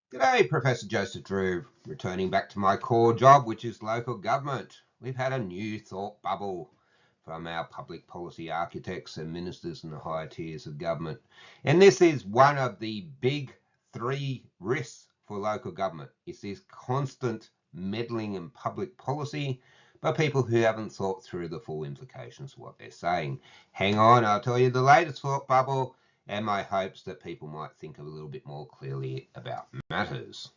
G'day, Professor Joseph Drew, returning back to my core job, which is local government. We've had a new thought bubble from our public policy architects and ministers in the higher tiers of government. And this is one of the big three risks for local government. It's this constant meddling in public policy by people who haven't thought through the full implications of what they're saying. Hang on, I'll tell you the latest thought bubble and my hopes that people might think a little bit more clearly about matters.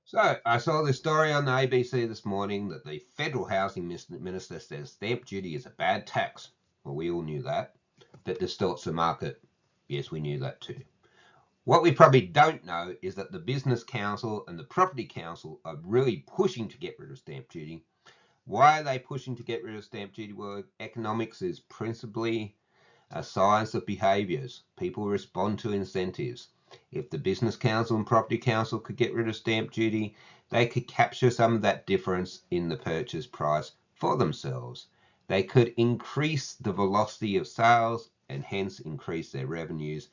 So I saw this story on the ABC this morning that the federal housing minister says stamp duty is a bad tax. Well, we all knew that. That distorts the market. Yes, we knew that too. What we probably don't know is that the Business Council and the Property Council are really pushing to get rid of stamp duty. Why are they pushing to get rid of stamp duty? Well, economics is principally a science of behaviours. People respond to incentives. If the Business Council and Property Council could get rid of stamp duty, they could capture some of that difference in the purchase price for themselves. They could increase the velocity of sales and hence increase their revenues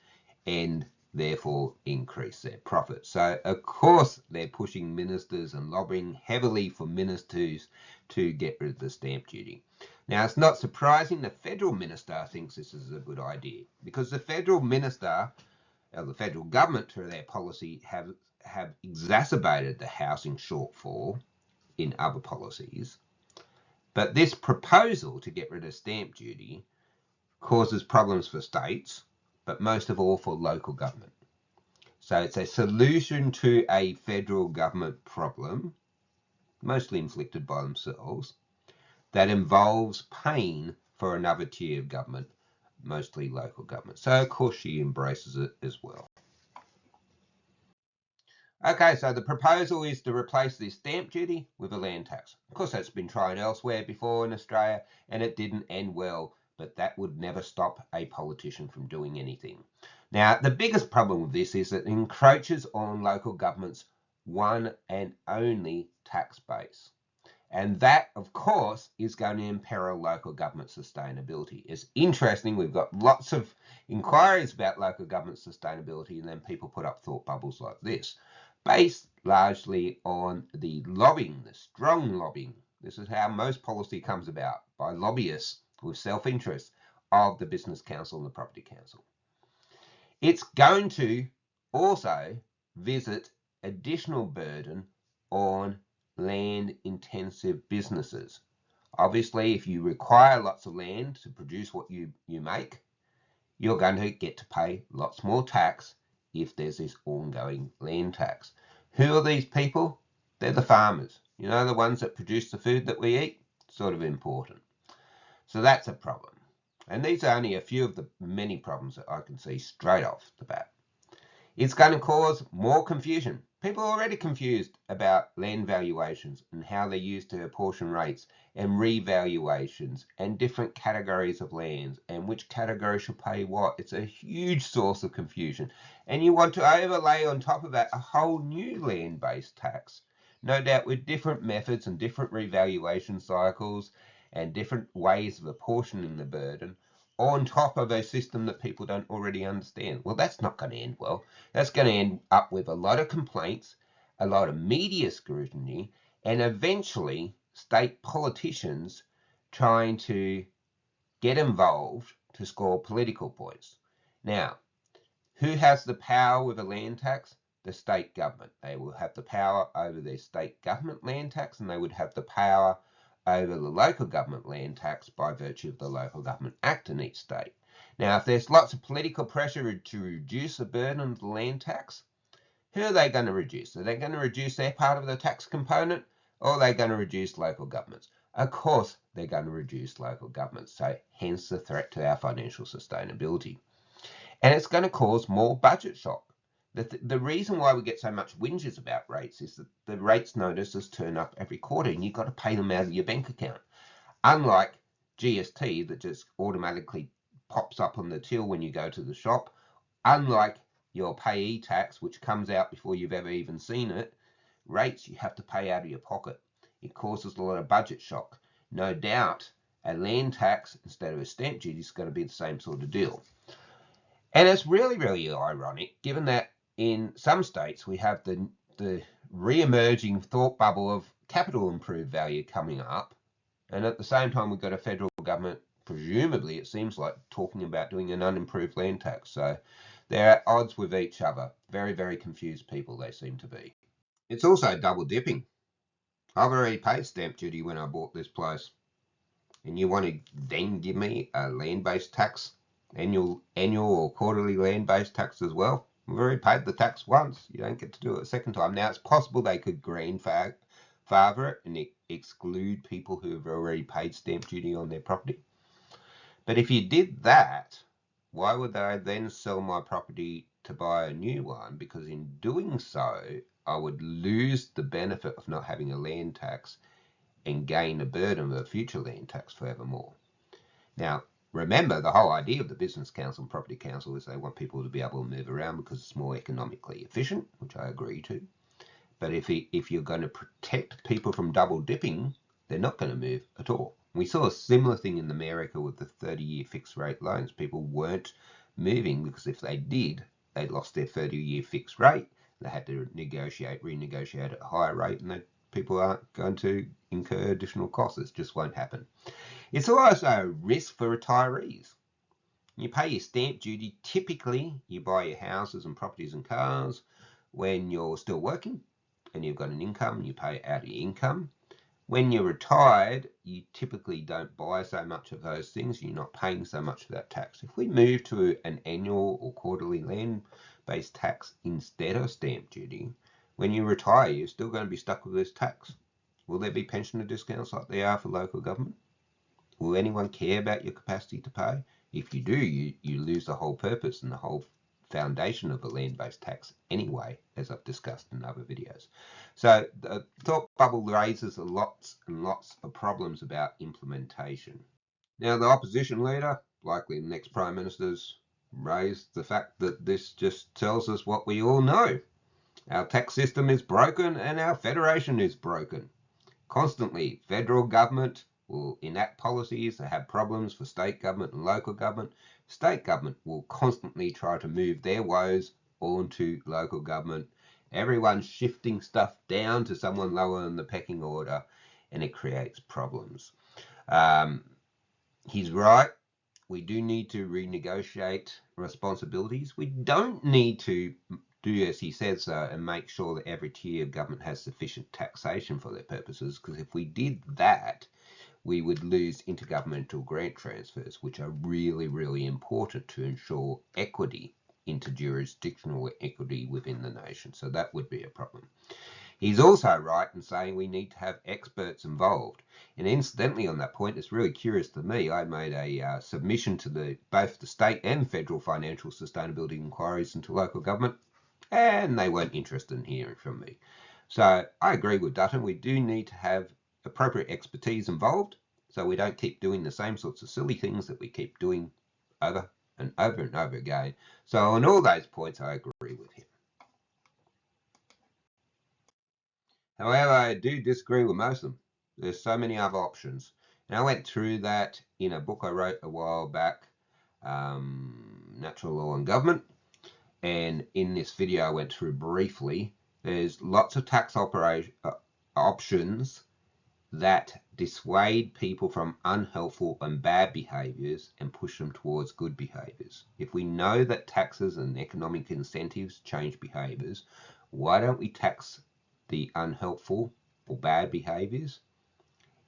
and therefore increase their profits. So of course they're pushing ministers and lobbying heavily for ministers to get rid of the stamp duty. Now, it's not surprising the federal minister thinks this is a good idea because the federal minister, or the federal government through their policy, have exacerbated the housing shortfall in other policies. But this proposal to get rid of stamp duty causes problems for states, but most of all for local government. So it's a solution to a federal government problem, mostly inflicted by themselves, that involves paying for another tier of government, mostly local government. So of course she embraces it as well. Okay, so the proposal is to replace this stamp duty with a land tax. Of course, that's been tried elsewhere before in Australia and it didn't end well, but that would never stop a politician from doing anything. Now, the biggest problem with this is that it encroaches on local government's one and only tax base. And that, of course, is going to imperil local government sustainability. It's interesting, we've got lots of inquiries about local government sustainability, and then people put up thought bubbles like this, based largely on the lobbying, the strong lobbying. This is how most policy comes about, by lobbyists with self-interest of the Business Council and the Property Council. It's going to also visit additional burden on land-intensive businesses. Obviously, if you require lots of land to produce what you make, you're going to get to pay lots more tax if there's this ongoing land tax. Who are these people? They're the farmers. You know, the ones that produce the food that we eat? Sort of important. So that's a problem. And these are only a few of the many problems that I can see straight off the bat. It's going to cause more confusion. People are already confused about land valuations and how they're used to apportion rates and revaluations and different categories of lands and which category should pay what. It's a huge source of confusion. And you want to overlay on top of that a whole new land-based tax. No doubt with different methods and different revaluation cycles and different ways of apportioning the burden on top of a system that people don't already understand. Well, that's not going to end well. That's going to end up with a lot of complaints, a lot of media scrutiny, and eventually state politicians trying to get involved to score political points. Now, who has the power with a land tax? The state government. They will have the power over their state government land tax, and they would have the power over the local government land tax by virtue of the Local Government Act in each state. Now, if there's lots of political pressure to reduce the burden of the land tax, who are they going to reduce? Are they going to reduce their part of the tax component, or are they going to reduce local governments? Of course, they're going to reduce local governments, so hence the threat to our financial sustainability. And it's going to cause more budget shock. The reason why we get so much whinges about rates is that the rates notices turn up every quarter and you've got to pay them out of your bank account. Unlike GST that just automatically pops up on the till when you go to the shop, unlike your payee tax, which comes out before you've ever even seen it, rates you have to pay out of your pocket. It causes a lot of budget shock. No doubt a land tax instead of a stamp duty is going to be the same sort of deal. And it's really, really ironic, given that in some states, we have the re-emerging thought bubble of capital improved value coming up. And at the same time, we've got a federal government, presumably, it seems like, talking about doing an unimproved land tax. So they're at odds with each other. Very, very confused people they seem to be. It's also double dipping. I've already paid stamp duty when I bought this place. And you want to then give me a land-based tax, annual or quarterly land-based tax as well? We've already paid the tax once. You don't get to do it a second time. Now, it's possible they could grandfather it and exclude people who have already paid stamp duty on their property. But if you did that, why would they then sell my property to buy a new one? Because in doing so, I would lose the benefit of not having a land tax and gain the burden of a future land tax forevermore. Now, remember, the whole idea of the Business Council and Property Council is they want people to be able to move around because it's more economically efficient, which I agree to. But if you're going to protect people from double dipping, they're not going to move at all. We saw a similar thing in America with the 30-year fixed rate loans. People weren't moving because if they did, they lost their 30-year fixed rate. They had to renegotiate at a higher rate, and people aren't going to incur additional costs. It just won't happen. It's also a risk for retirees. You pay your stamp duty. Typically, you buy your houses and properties and cars when you're still working and you've got an income, you pay out of your income. When you're retired, you typically don't buy so much of those things. You're not paying so much for that tax. If we move to an annual or quarterly land-based tax instead of stamp duty, when you retire, you're still going to be stuck with this tax. Will there be pensioner discounts like there are for local government? Will anyone care about your capacity to pay? If you do, you lose the whole purpose and the whole foundation of a land-based tax anyway, as I've discussed in other videos. So the thought bubble raises lots and lots of problems about implementation. Now, the opposition leader, likely the next Prime Minister's, raised the fact that this just tells us what we all know. Our tax system is broken and our federation is broken. Constantly, federal government will enact policies that have problems for state government and local government. State government will constantly try to move their woes onto local government. Everyone's shifting stuff down to someone lower in the pecking order, and it creates problems. He's right. We do need to renegotiate responsibilities. We don't need to do as he says and make sure that every tier of government has sufficient taxation for their purposes, because if we did that, we would lose intergovernmental grant transfers, which are really, really important to ensure equity, interjurisdictional equity within the nation. So that would be a problem. He's also right in saying we need to have experts involved. And incidentally, on that point, it's really curious to me. I made a submission to both the state and federal financial sustainability inquiries into local government, and they weren't interested in hearing from me. So I agree with Dutton. We do need to have appropriate expertise involved so we don't keep doing the same sorts of silly things that we keep doing over and over and over again. So on all those points, I agree with him. However, I do disagree with most of them. There's so many other options. And I went through that in a book I wrote a while back, Natural Law and Government. And in this video I went through briefly. There's lots of tax options that dissuade people from unhelpful and bad behaviours and push them towards good behaviours. If we know that taxes and economic incentives change behaviours, why don't we tax the unhelpful or bad behaviours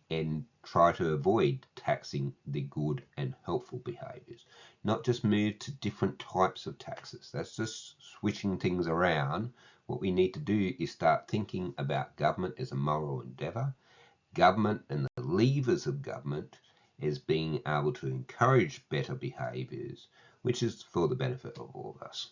and try to avoid taxing the good and helpful behaviours? Not just move to different types of taxes. That's just switching things around. What we need to do is start thinking about government as a moral endeavour, government and the levers of government as being able to encourage better behaviours, which is for the benefit of all of us.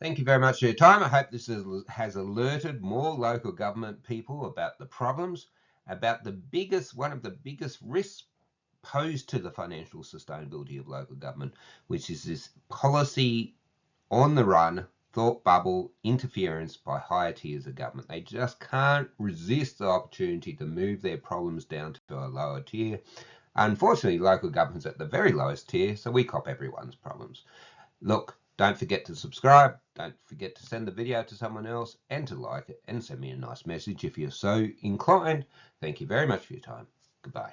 Thank you very much for your time. I hope this has alerted more local government people about the problems, about one of the biggest risks posed to the financial sustainability of local government, which is this policy on the run, thought bubble interference by higher tiers of government. They just can't resist the opportunity to move their problems down to a lower tier. Unfortunately, local government's at the very lowest tier, so we cop everyone's problems. Look, Don't forget to subscribe. Don't forget to send the video to someone else and to like it and send me a nice message if you're so inclined. Thank you very much for your time. Goodbye.